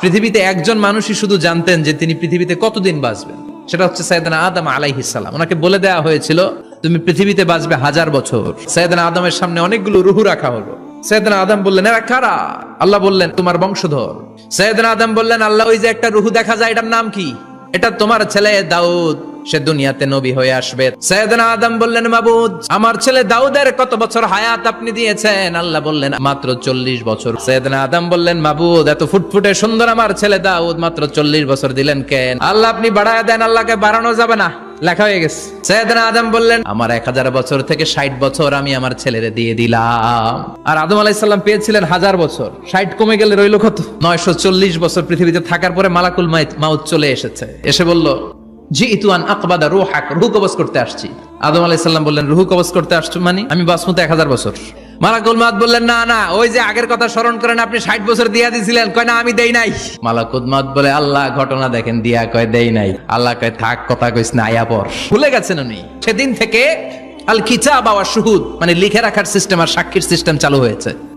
পৃথিবীতে একজন মানুষই শুধু জানতেন যে তিনি পৃথিবীতে কতদিন বাঁচবেন, সেটা হচ্ছে সাইয়েদনা আদম আলাইহিস সালাম। ওনাকে বলে দেওয়া হয়েছিল তুমি পৃথিবীতে বাঁচবে 1000 বছর। সাইয়েদনা আদমের সামনে অনেকগুলো রুহু রাখা হলো। সাইয়েদনা আদম বললেন এরা কারা? আল্লাহ বললেন তোমার বংশধর। সাইয়েদনা আদম বললেন আল্লাহ ওই যে একটা রুহু দেখা যায় এটার নাম কি? এটা তোমার ছেলে দাউদ, সে দুনিয়াতে নবী হয়ে আসবে। সাইয়েদনা আদম বললেন মাবুদ আমার ছেলে দাউদের কত বছর হায়াত আপনি দিয়েছেন? আল্লাহ বললেন মাত্র 40 বছর। সাইয়েদনা আদম বললেন মাবুদ এত ফুটফুটে সুন্দর আমার ছেলে দাউদ মাত্র 40 বছর দিলেন কেন? আল্লাহ আপনি বাড়ায় দেন, আল্লাহকে বাড়ানো যাবে না, লেখা হয়ে গেছে। সাইয়েদনা আদম বললেন আমার 1000 বছর থেকে 60 বছর আমি আমার ছেলেরে দিয়ে দিলাম। আর আদম আলাইহিস সালাম পেয়েছিলেন 1000 বছর, 60 কমে গেলে রইল কত? 940 বছর পৃথিবীতে থাকার পরে মালাকুল মাউত চলে এসেছে, এসে বলল জিইতু আন আকবাদা রূহাক, রূহ কবজ করতে আসছি। আদম আলাইহিস সালাম বললেন রূহ কবজ করতে আসছো মানে আমি বাঁচবো তো 1000 বছর। মালাকুল মাউত বললেন না না, ওই যে আগের কথা স্মরণ করেন আপনি 60 বছর দিয়া দিয়েছিলেন। কয় না আমি দেই নাই। মালাকুল মাউত বলে আল্লাহ ঘটনা দেখেন দিয়া কয় দেই নাই। আল্লাহ কয় থাক কথা কইস না, আয়া পর। ভুলে গেছেন উনি। সেদিন থেকে আল কিতাব ওয়া শুহুদ মানে লিখে রাখার সিস্টেম আর সাক্ষীর সিস্টেম চালু হয়েছে।